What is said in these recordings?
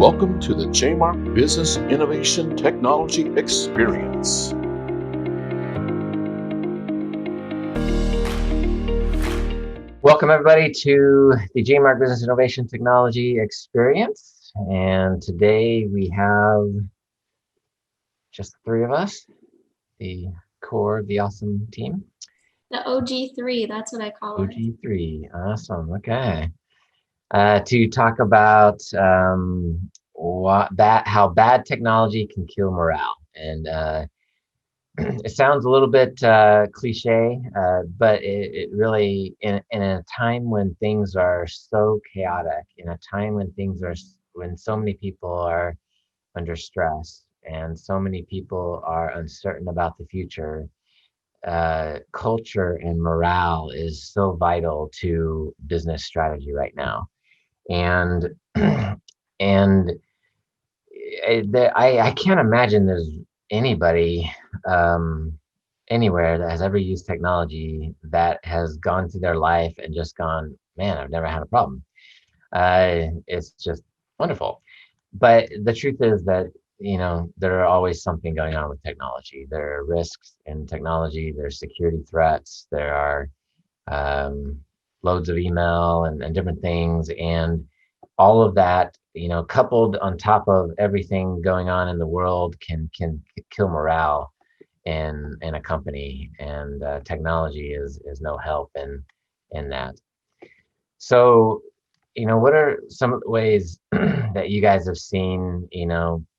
Welcome to the JMark Business Innovation Technology Experience. Welcome everybody to the JMark Business Innovation Technology Experience. And today we have just the three of us, the core of the awesome team. The OG3, that's what I call it. OG3, awesome, okay. To talk about how bad technology can kill morale. And it sounds a little bit cliche, but it really, in a time when things are so chaotic, in a time when so many people are under stress and so many people are uncertain about the future, culture and morale is so vital to business strategy right now. And and I can't imagine there's anybody anywhere that has ever used technology that has gone through their life and just gone, man, I've never had a problem. It's just wonderful. But the truth is that, there are always something going on with technology. There are risks in technology, there's security threats, there are loads of email and different things. And all of that, coupled on top of everything going on in the world can kill morale in a company, and technology is no help in that. So, what are some of the ways that you guys have seen,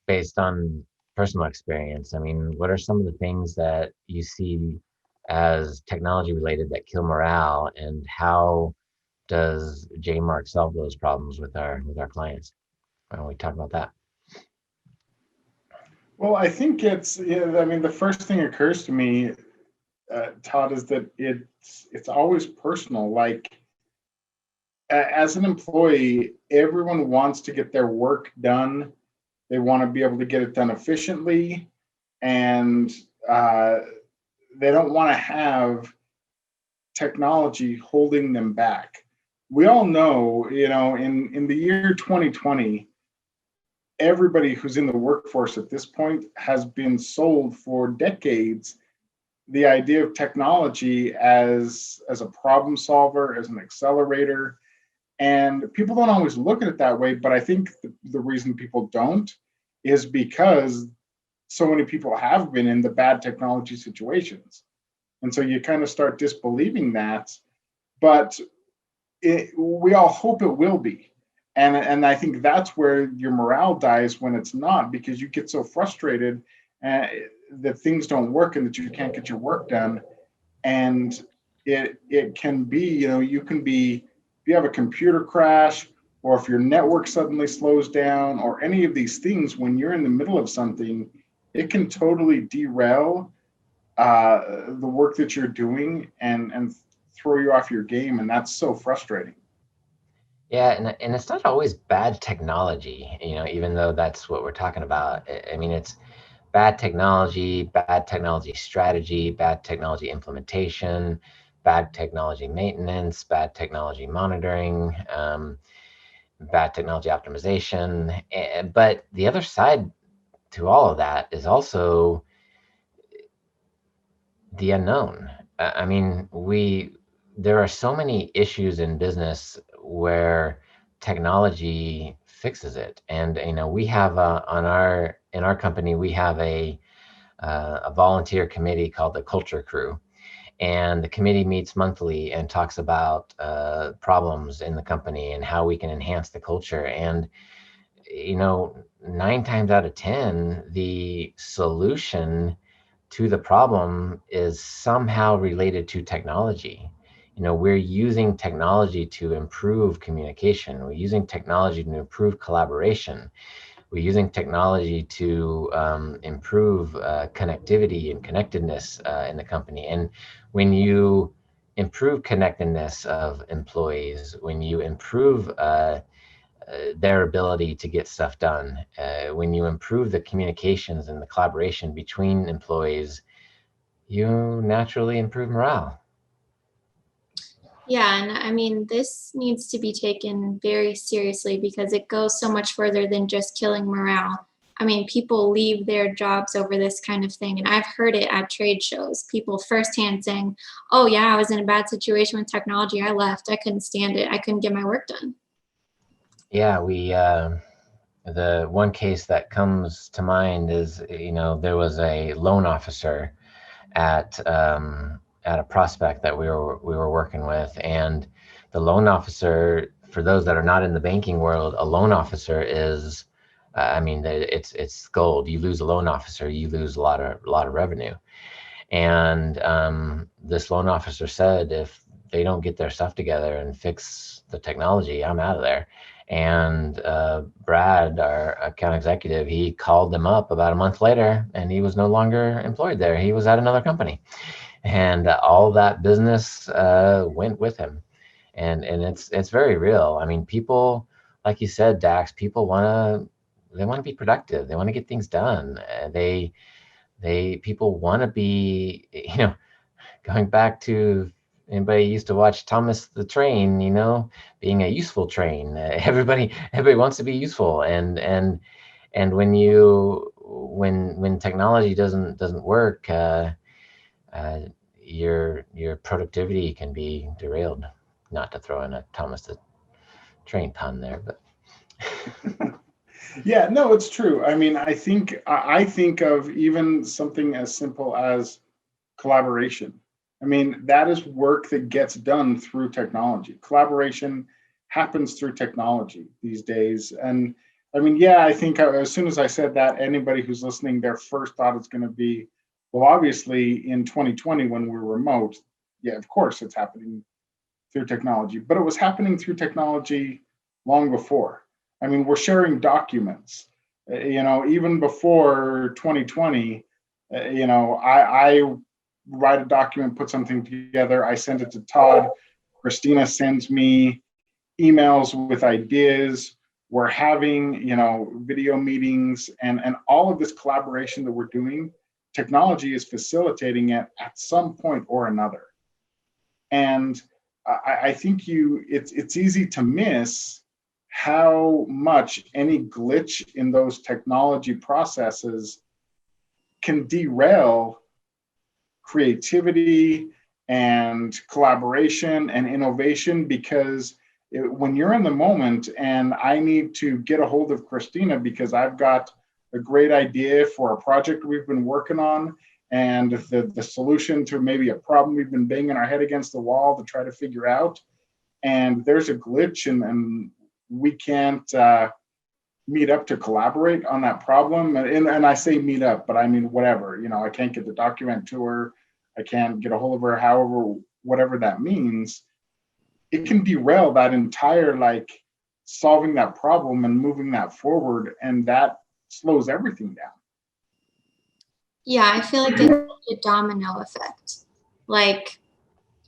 based on personal experience? I mean, what are some of the things that you see as technology related that kill morale, and how does JMark solve those problems with our clients? Why don't we talk about that? Well, I think the first thing that occurs to me, Todd, is that it's always personal. Like, as an employee, everyone wants to get their work done. They want to be able to get it done efficiently, and they don't want to have technology holding them back. We all know, in the year 2020, everybody who's in the workforce at this point has been sold for decades the idea of technology as a problem solver, as an accelerator. And people don't always look at it that way, but I think the reason people don't is because so many people have been in the bad technology situations. And so you kind of start disbelieving that, but we all hope it will be. And I think that's where your morale dies when it's not, because you get so frustrated that things don't work and that you can't get your work done. And it can be, you can be, if you have a computer crash, or if your network suddenly slows down, or any of these things, when you're in the middle of something, it can totally derail the work that you're doing and throw you off your game. And that's so frustrating. Yeah, and it's not always bad technology, even though that's what we're talking about. I mean, it's bad technology strategy, bad technology implementation, bad technology maintenance, bad technology monitoring, bad technology optimization. But the other side to all of that is also the unknown. I mean, there are so many issues in business where technology fixes it. And we have in our company, we have a volunteer committee called the Culture Crew, and the committee meets monthly and talks about problems in the company and how we can enhance the culture. And 9 times out of 10, the solution to the problem is somehow related to technology. We're using technology to improve communication. We're using technology to improve collaboration. We're using technology to improve connectivity and connectedness in the company. And when you improve connectedness of employees, when you improve their ability to get stuff done, when you improve the communications and the collaboration between employees, you naturally improve morale. Yeah, and I mean, this needs to be taken very seriously because it goes so much further than just killing morale. I mean, people leave their jobs over this kind of thing, and I've heard it at trade shows. People firsthand saying, "Oh yeah, I was in a bad situation with technology. I left. I couldn't stand it. I couldn't get my work done." Yeah, the one case that comes to mind is, there was a loan officer at at a prospect that we were working with, and the loan officer, for those that are not in the banking world, a loan officer is, I mean, it's gold. You lose a loan officer, you lose a lot of revenue. And this loan officer said, if they don't get their stuff together and fix the technology, I'm out of there. And Brad, our account executive, he called them up about a month later, and he was no longer employed there. He was at another company, and all that business went with him. And it's very real. I mean, people, like you said, Dax, people they want to be productive. They want to get things done. People want to be, going back to, anybody used to watch Thomas the Train, being a useful train. Everybody wants to be useful, and when technology doesn't work, uh, your productivity can be derailed. Not to throw in a Thomas the Train pun there, but Yeah, no, it's true. I mean, I think of even something as simple as collaboration. I mean, that is work that gets done through technology. Collaboration happens through technology these days. And I mean, yeah, I think as soon as I said that, anybody who's listening, their first thought is going to be, well, obviously in 2020 when we're remote, yeah, of course it's happening through technology, but it was happening through technology long before. I mean, we're sharing documents. Even before 2020, I write a document, put something together, I send it to Todd. Christina sends me emails with ideas. We're having, video meetings, and all of this collaboration that we're doing. Technology is facilitating it at some point or another. And I think it's easy to miss how much any glitch in those technology processes can derail creativity and collaboration and innovation, because when you're in the moment and I need to get a hold of Christina because I've got a great idea for a project we've been working on, and the solution to maybe a problem we've been banging our head against the wall to try to figure out, and there's a glitch, and we can't meet up to collaborate on that problem. And I say meet up, but I mean, whatever, I can't get the document to her. I can't get a hold of her, however, whatever that means. It can derail that entire, solving that problem and moving that forward. And that slows everything down. Yeah, I feel like it's a domino effect. Like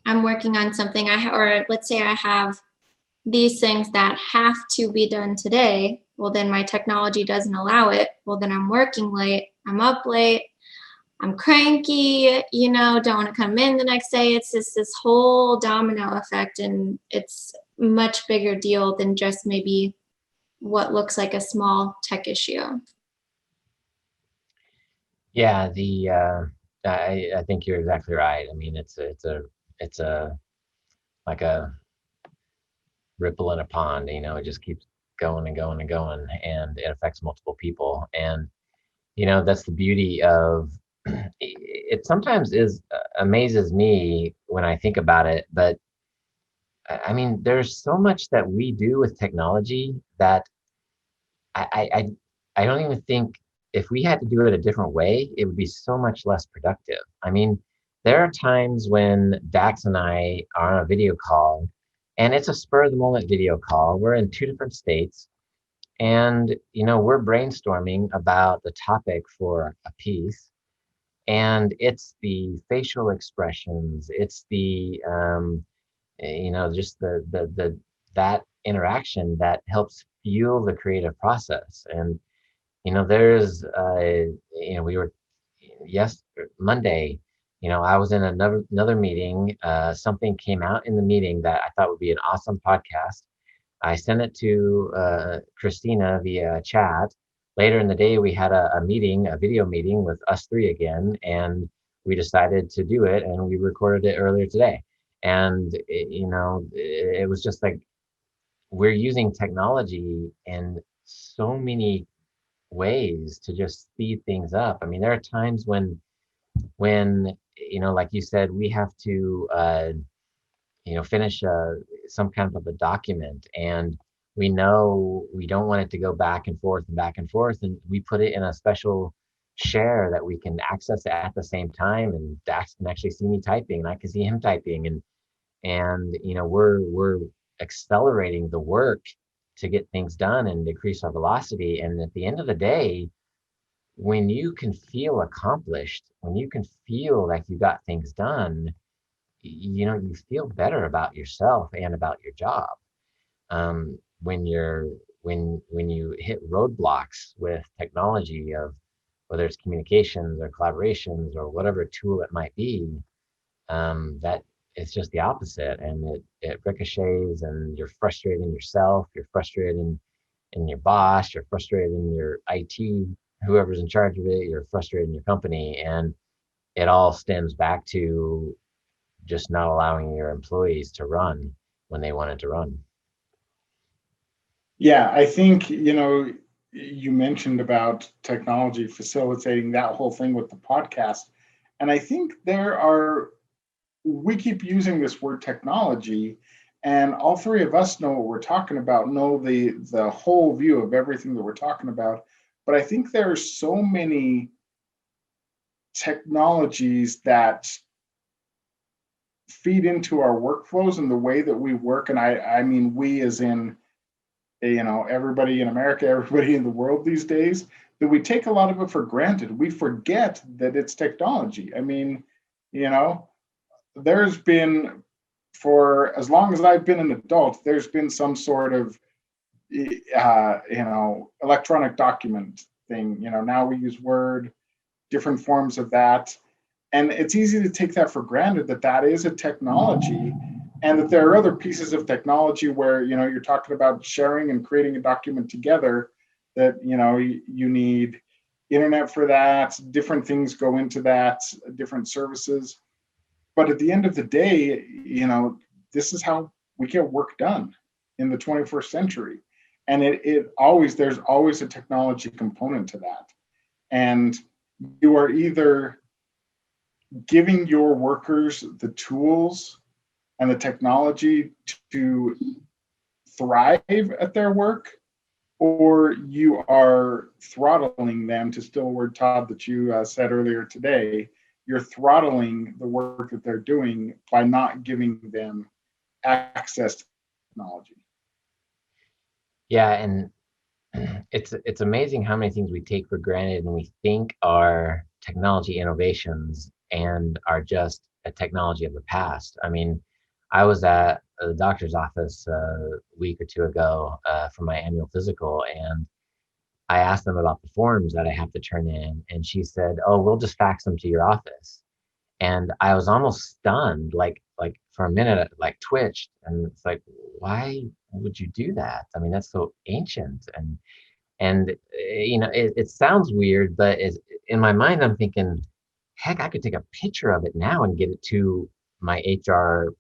I'm working on something, or let's say I have these things that have to be done today. Well, then my technology doesn't allow it. Well, then I'm working late. I'm up late. I'm cranky, don't want to come in the next day. It's just this whole domino effect, and it's a much bigger deal than just maybe what looks like a small tech issue. yeah, I think you're exactly right. I mean, it's a like a ripple in a pond. It just keeps going and going and going, and it affects multiple people. And that's the beauty of it. Sometimes is amazes me when I think about it, but I mean, there's so much that we do with technology that I I I I don't even think, if we had to do it a different way, it would be so much less productive. I mean, there are times when Dax and I are on a video call, and it's a spur of the moment video call. We're in two different states, and we're brainstorming about the topic for a piece, and it's the facial expressions, it's the just the that interaction that helps fuel the creative process. And there's we were, yes, Monday, I was in another meeting. Something came out in the meeting that I thought would be an awesome podcast. I sent it to Christina via chat. Later in the day, we had a meeting, a video meeting with us three again, and we decided to do it, and we recorded it earlier today. And it was just like we're using technology in so many ways to just speed things up. I mean, there are times when like you said, we have to finish some kind of a document, and we know we don't want it to go back and forth, and we put it in a special share that we can access it at the same time, and Dax can actually see me typing, and I can see him typing, and we're accelerating the work to get things done and decrease our velocity. And at the end of the day, when you can feel accomplished, when you can feel like you got things done, you feel better about yourself and about your job. When you hit roadblocks with technology, of whether it's communications or collaborations or whatever tool it might be, that it's just the opposite, and it ricochets, and you're frustrated in yourself, you're frustrated in your boss, you're frustrated in your IT, whoever's in charge of it, you're frustrated in your company, and it all stems back to just not allowing your employees to run when they wanted to run. Yeah, I think, you mentioned about technology facilitating that whole thing with the podcast. And I think we keep using this word technology, and all three of us know what we're talking about, know the whole view of everything that we're talking about. But I think there are so many technologies that feed into our workflows and the way that we work. And I mean, we as in, everybody in America, everybody in the world these days, that we take a lot of it for granted. We forget that it's technology. I mean, there's been, for as long as I've been an adult, there's been some sort of, electronic document thing. Now we use Word, different forms of that. And it's easy to take that for granted, that is a technology, and that there are other pieces of technology where, you're talking about sharing and creating a document together, that, you need internet for that, different things go into that, different services. But at the end of the day, this is how we get work done in the 21st century. And there's always a technology component to that. And you are either giving your workers the tools and the technology to thrive at their work, or you are throttling them, to steal a word, Todd, that you said earlier today. You're throttling the work that they're doing by not giving them access to technology. Yeah, and it's amazing how many things we take for granted and we think are technology innovations and are just a technology of the past. I mean, I was at the doctor's office a week or two ago for my annual physical, and I asked them about the forms that I have to turn in, and she said, "Oh, we'll just fax them to your office." And I was almost stunned, like for a minute, like twitched, and it's like, why would you do that? I mean, that's so ancient, and it sounds weird, but in my mind, I'm thinking, heck, I could take a picture of it now and get it to my HR,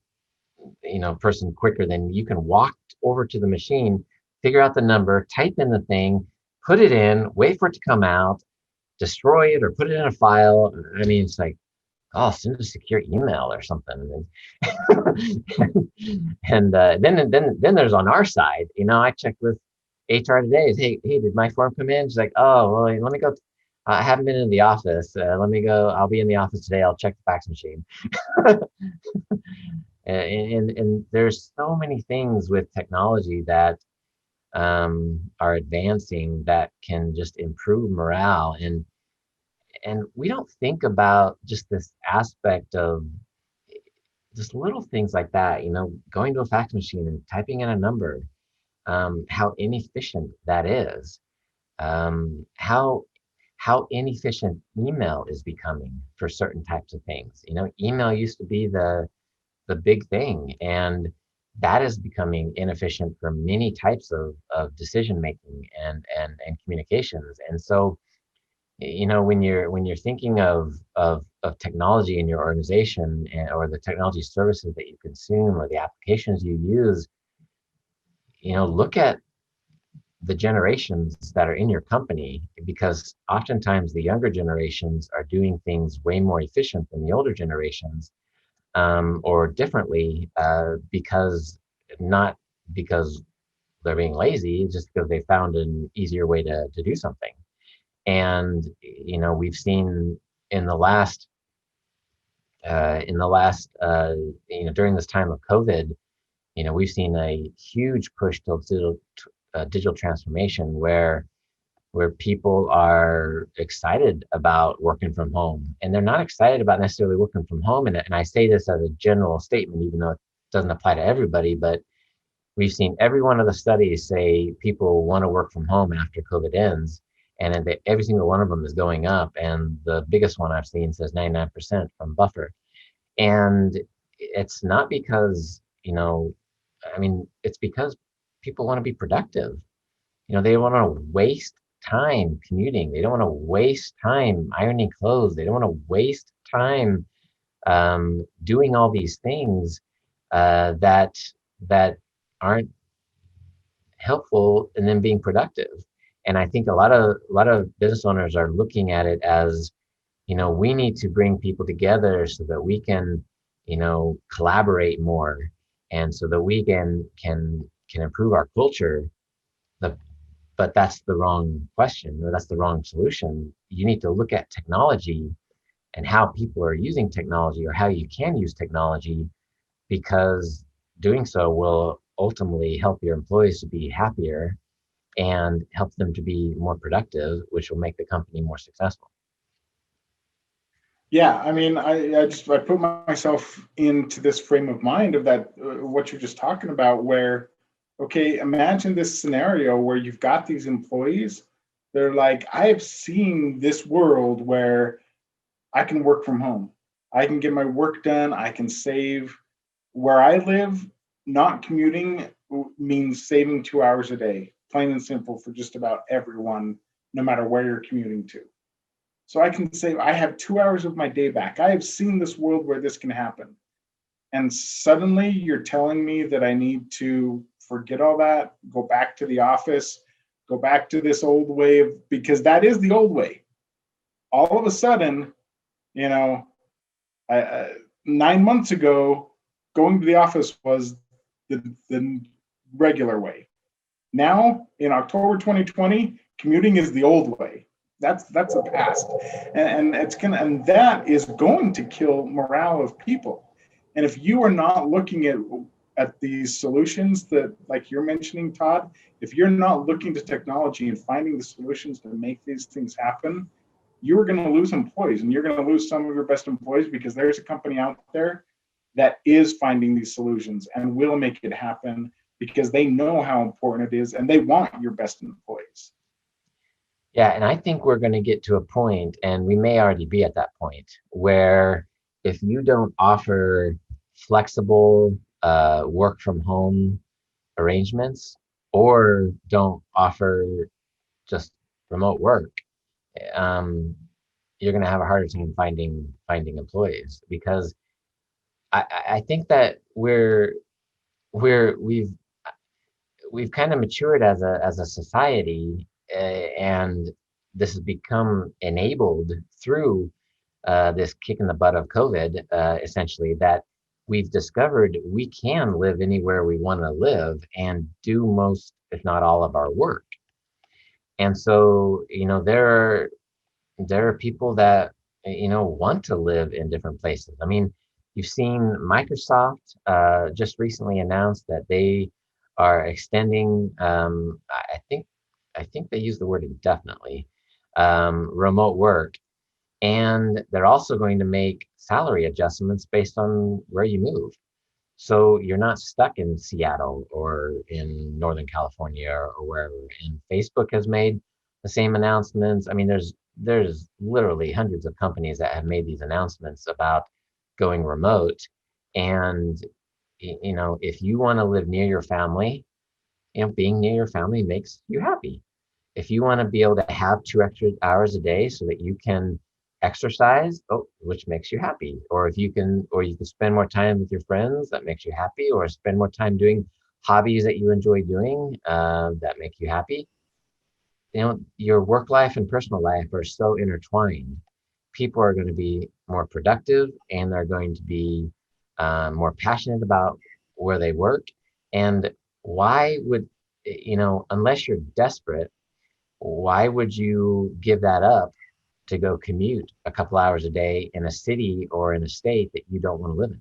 person quicker than you can walk over to the machine, figure out the number, type in the thing, put it in, wait for it to come out, destroy it or put it in a file. I mean, it's like, oh, send a secure email or something. And then there's on our side, I checked with HR today. Hey, did my form come in? She's like, oh, well, let me go. I haven't been in the office. Let me go. I'll be in the office today. I'll check the fax machine. And there's so many things with technology that are advancing that can just improve morale. And we don't think about just this aspect of just little things like that, going to a fax machine and typing in a number, how inefficient that is. How how inefficient email is becoming for certain types of things. Email used to be the big thing, and that is becoming inefficient for many types of decision making and communications. And so, when you're thinking of technology in your organization, or the technology services that you consume or the applications you use, look at the generations that are in your company, because oftentimes the younger generations are doing things way more efficient than the older generations, or differently, because not because they're being lazy, just because they found an easier way to do something. And we've seen in the last during this time of COVID, we've seen a huge push to digital transformation, where people are excited about working from home, and they're not excited about necessarily working from home. And I say this as a general statement, even though it doesn't apply to everybody, but we've seen every one of the studies say people want to work from home after COVID ends, and every single one of them is going up. And the biggest one I've seen says 99% from Buffer. And it's not because, it's because people want to be productive. They want to waste time commuting. They don't want to waste time ironing clothes. They don't want to waste time doing all these things that aren't helpful in them being productive. And I think a lot of business owners are looking at it as, we need to bring people together so that we can, collaborate more, and so that we can improve our culture. The But that's the wrong question, or that's the wrong solution. You need to look at technology and how people are using technology, or how you can use technology, because doing so will ultimately help your employees to be happier and help them to be more productive, which will make the company more successful. Yeah, I mean, I put myself into this frame of mind of that, what you're just talking about, where, okay, imagine this scenario where you've got these employees. They're like, I have seen this world where I can work from home. I can get my work done. I can save. Where I live, not commuting means saving 2 hours a day, plain and simple, for just about everyone, no matter where you're commuting to. So I can say I have 2 hours of my day back. I have seen this world where this can happen. And suddenly you're telling me that I need to forget all that, go back to the office, go back to this old way because that is the old way. All of a sudden, you know, 9 months ago, going to the office was the regular way. Now, in October 2020, commuting is the old way. That's the past, and that is going to kill morale of people. And if you are not looking at these solutions that, like you're mentioning, Todd, if you're not looking to technology and finding the solutions to make these things happen, you're going to lose employees, and you're going to lose some of your best employees, because there's a company out there that is finding these solutions and will make it happen because they know how important it is and they want your best employees. Yeah, and I think we're going to get to a point, and we may already be at that point, where if you don't offer flexible work from home arrangements, or don't offer just remote work, you're going to have a harder time finding employees, because I think that we've kind of matured as a society, and this has become enabled through this kick in the butt of COVID, essentially, that we've discovered we can live anywhere we want to live and do most, if not all, of our work. And so, there are people that, want to live in different places. I mean, you've seen Microsoft just recently announced that they are extending, I think they use the word indefinitely, remote work. And they're also going to make salary adjustments based on where you move. So you're not stuck in Seattle or in Northern California or wherever. And Facebook has made the same announcements. I mean, there's there's literally hundreds of companies that have made these announcements about going remote. And if you want to live near your family, being near your family makes you happy. If you want to be able to have 2 extra hours a day so that you can exercise, which makes you happy, or you can spend more time with your friends, that makes you happy, or spend more time doing hobbies that you enjoy doing, that make you happy. Your work life and personal life are so intertwined. People are going to be more productive, and they're going to be more passionate about where they work. And why would, unless you're desperate, why would you give that up to go commute a couple hours a day in a city or in a state that you don't want to live in?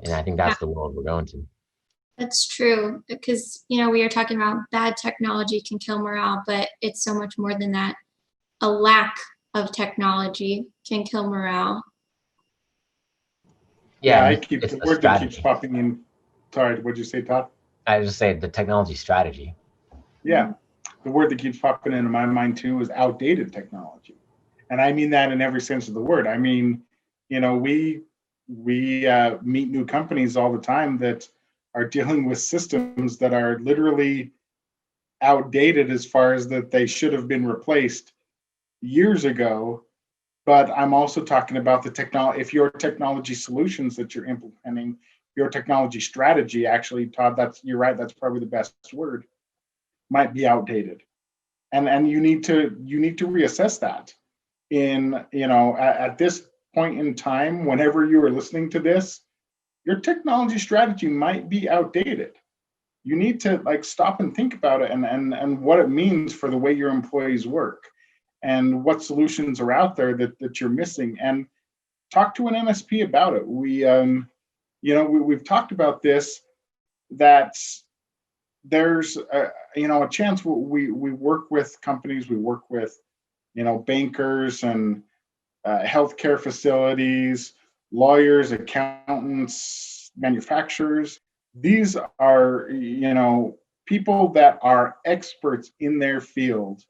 And I think Yeah, that's the world we're going to. that's true. Because, we are talking about bad technology can kill morale, but it's so much more than that. A lack of technology can kill morale. Yeah, Yeah, and the it's the word that keeps strategy. popping in. Sorry, what'd you say, Todd? I just say the technology strategy. Yeah, the word that keeps popping into my mind too is outdated technology, and I mean that in every sense of the word. I mean, we meet new companies all the time that are dealing with systems that are literally outdated as far as that they should have been replaced years ago. But I'm also talking about the technology. If your technology solutions that you're implementing, your technology strategy, actually, Todd, you're right. That's probably the best word. Might be outdated, and you need to reassess that. At this point in time, whenever you are listening to this, your technology strategy might be outdated. You need to like stop and think about it, and what it means for the way your employees work, and what solutions are out there that you're missing, and talk to an MSP about it. We've talked about this, that there's a chance. We work with companies, we work with bankers and healthcare facilities, lawyers, accountants, manufacturers. These are people that are experts in their field,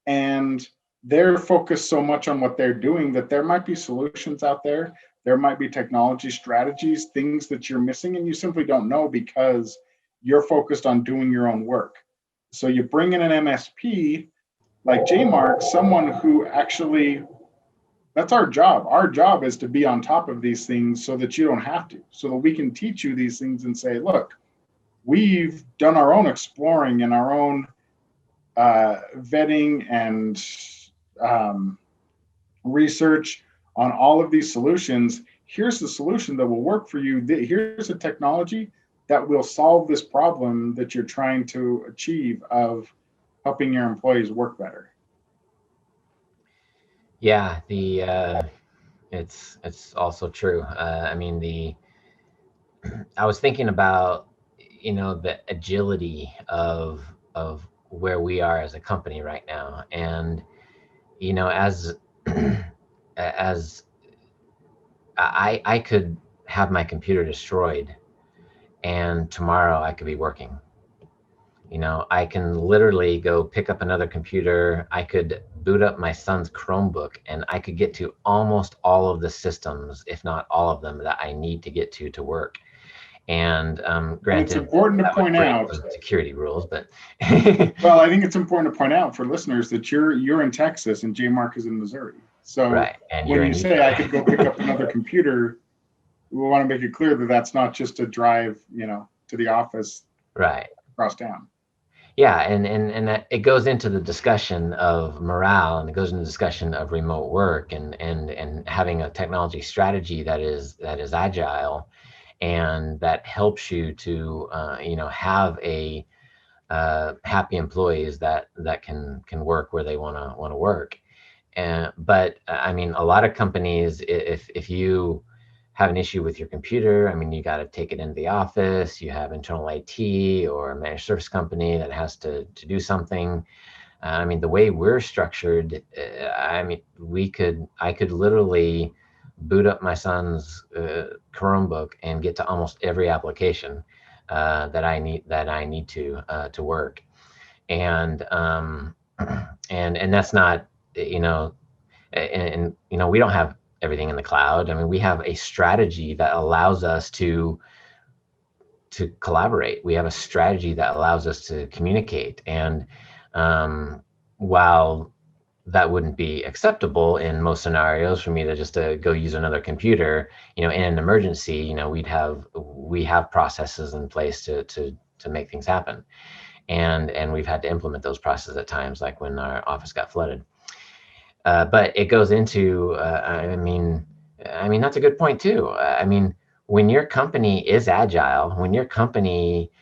and they're focused so much on what they're doing that there might be solutions out there. There might be technology strategies, things that you're missing, and you simply don't know because you're focused on doing your own work. So you bring in an MSP like JMark, someone who actually, that's our job. Our job is to be on top of these things so that you don't have to, so that we can teach you these things and say, look, we've done our own exploring and our own vetting and research on all of these solutions. Here's the solution that will work for you. Here's a technology that will solve this problem that you're trying to achieve of helping your employees work better. Yeah, it's also true. I was thinking about the agility of where we are as a company right now, and as as I could have my computer destroyed, and tomorrow I could be working. I can literally go pick up another computer. I could boot up my son's Chromebook, and I could get to almost all of the systems, if not all of them, that I need to get to work. And And it's granted, important to that would point break out, some security rules, but well, I think it's important to point out for listeners that you're in Texas and JMark is in Missouri. So right. And when you're you in say Utah. I could go pick up another computer, we want to make it clear that that's not just a drive, to the office Right. across town. Yeah, and that it goes into the discussion of morale, and it goes into the discussion of remote work, and having a technology strategy that is agile, and that helps you to have a happy employees that can work where they want to work. But I mean, a lot of companies, if you have an issue with your computer, I mean, you got to take it into the office. You have internal IT or a managed service company that has to do something. I mean, the way we're structured, I mean, I could literally boot up my son's Chromebook and get to almost every application that I need to work. And and that's not you know, and you know, we don't have everything in the cloud. I mean, we have a strategy that allows us to collaborate. We have a strategy that allows us to communicate. And while that wouldn't be acceptable in most scenarios for me to just go use another computer, you know, in an emergency, you know, we have processes in place to make things happen. And we've had to implement those processes at times, like when our office got flooded. But it goes into, I mean, that's a good point too. I mean, when your company is agile, when your company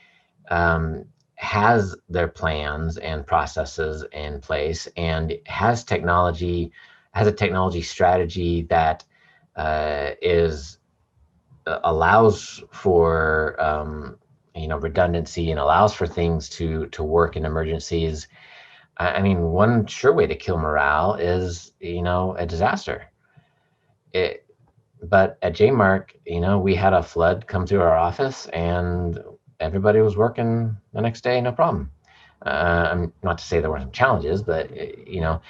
um, has their plans and processes in place and has a technology strategy that is allows for you know, redundancy and allows for things to work in emergencies. I mean, one sure way to kill morale is, you know, a disaster. It, but at JMark, you know, we had a flood come through our office and everybody was working the next day, no problem. Not to say there weren't some challenges, but you know,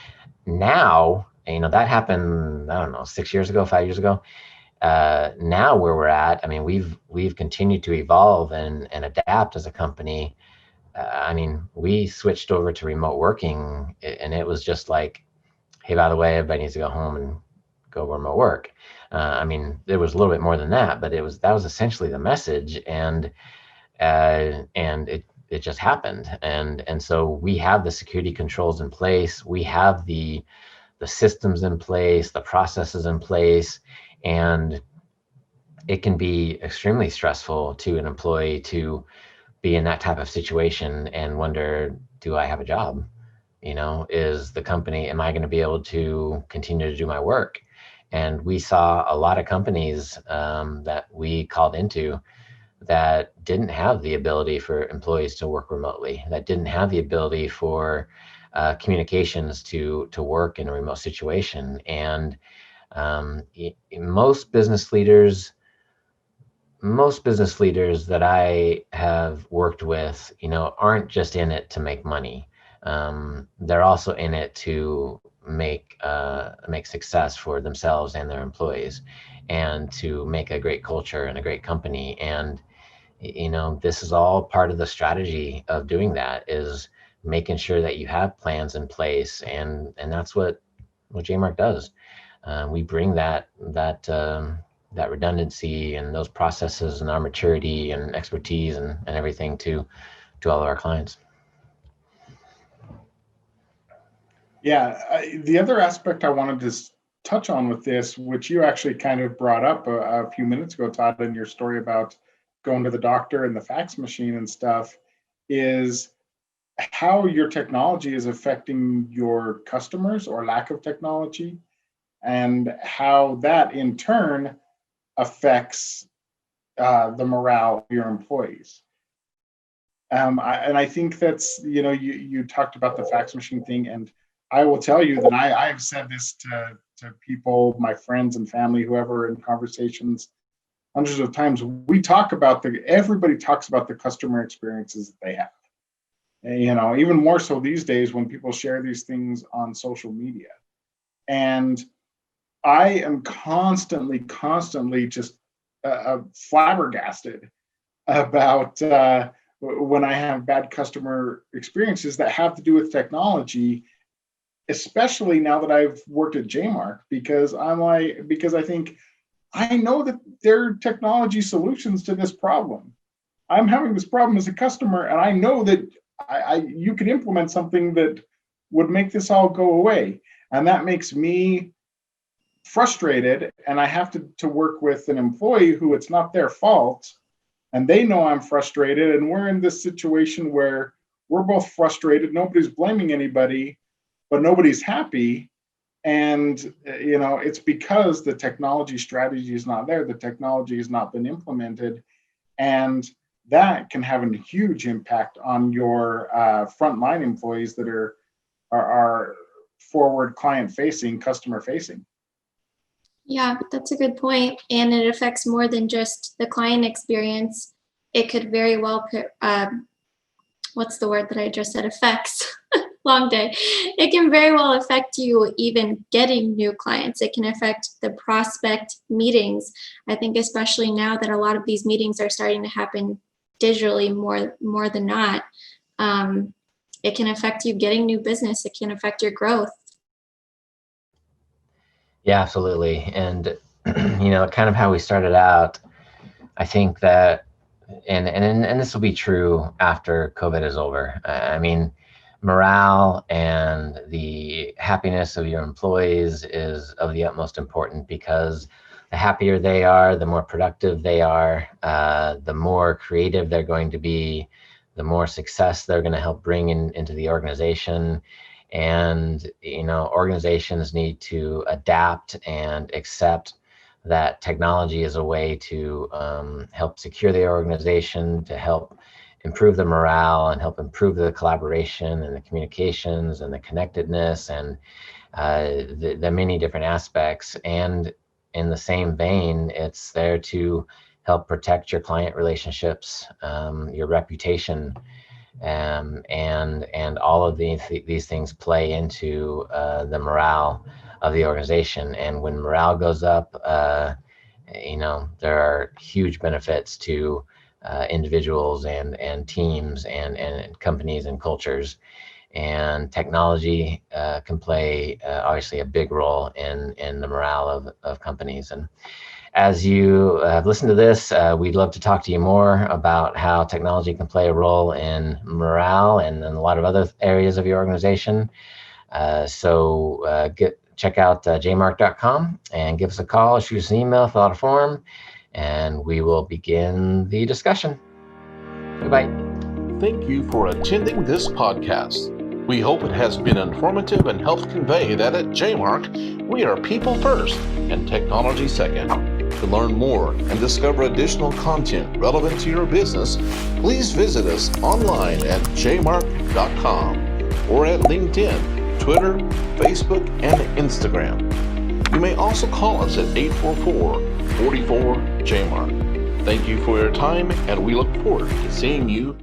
now, you know, that happened, I don't know, 6 years ago, 5 years ago. Now where we're at, I mean, we've continued to evolve and adapt as a company. I mean, we switched over to remote working, and it was just like, hey, by the way, everybody needs to go home and go remote work. I mean, there was a little bit more than that, but that was essentially the message, and it just happened, and so we have the security controls in place, we have the systems in place, the processes in place, and it can be extremely stressful to an employee to be in that type of situation and wonder, do I have a job? You know, is the company, am I going to be able to continue to do my work? And we saw a lot of companies that we called into that didn't have the ability for employees to work remotely, that didn't have the ability for communications to work in a remote situation. And most business leaders that I have worked with, you know, aren't just in it to make money. They're also in it to make success for themselves and their employees, and to make a great culture and a great company. And you know, this is all part of the strategy of doing that, is making sure that you have plans in place, and that's what JMark does. We bring that redundancy and those processes and our maturity and expertise and everything to all of our clients. Yeah, the other aspect I wanted to touch on with this, which you actually kind of brought up a few minutes ago, Todd, in your story about going to the doctor and the fax machine and stuff, is how your technology is affecting your customers or lack of technology, and how that in turn affects the morale of your employees. And I think that's, you know, you talked about the fax machine thing, and I will tell you that I've said this to people, my friends and family, whoever, in conversations hundreds of times. Everybody talks about the customer experiences that they have. And, you know, even more so these days when people share these things on social media. And I am constantly just flabbergasted about when I have bad customer experiences that have to do with technology, especially now that I've worked at JMark, because I think I know that there are technology solutions to this problem. I'm having this problem as a customer, and I know that you could implement something that would make this all go away. And that makes me frustrated, and I have to work with an employee who it's not their fault, and they know I'm frustrated, and we're in this situation where we're both frustrated. Nobody's blaming anybody, but nobody's happy. And you know, it's because the technology strategy is not there. The technology has not been implemented, and that can have a huge impact on your frontline employees that are forward client facing, customer facing. Yeah, that's a good point. And it affects more than just the client experience. It could very well, what's the word that I just said? Affects. long day. It can very well affect you even getting new clients. It can affect the prospect meetings. I think especially now that a lot of these meetings are starting to happen digitally more than not, it can affect you getting new business. It can affect your growth. Yeah, absolutely. And kind of how we started out, I think that, and this will be true after COVID is over. I mean, morale and the happiness of your employees is of the utmost importance, because the happier they are, the more productive they are, the more creative they're going to be, the more success they're going to help bring into the organization. And organizations need to adapt and accept that technology is a way to help secure the organization, to help improve the morale and help improve the collaboration and the communications and the connectedness and the many different aspects. And in the same vein, it's there to help protect your client relationships, your reputation, and all of these things play into the morale of the organization. And when morale goes up, there are huge benefits to individuals and teams and companies and cultures. And technology can play obviously a big role in the morale of companies. And as you have listened to this, we'd love to talk to you more about how technology can play a role in morale and in a lot of other areas of your organization. So check out jmark.com and give us a call, shoot us an email, fill out a form, and we will begin the discussion. Goodbye. Thank you for attending this podcast. We hope it has been informative and helped convey that at JMark, we are people first and technology second. To learn more and discover additional content relevant to your business, please visit us online at jmark.com or at LinkedIn, Twitter, Facebook, and Instagram. You may also call us at 844-44-JMark. Thank you for your time, and we look forward to seeing you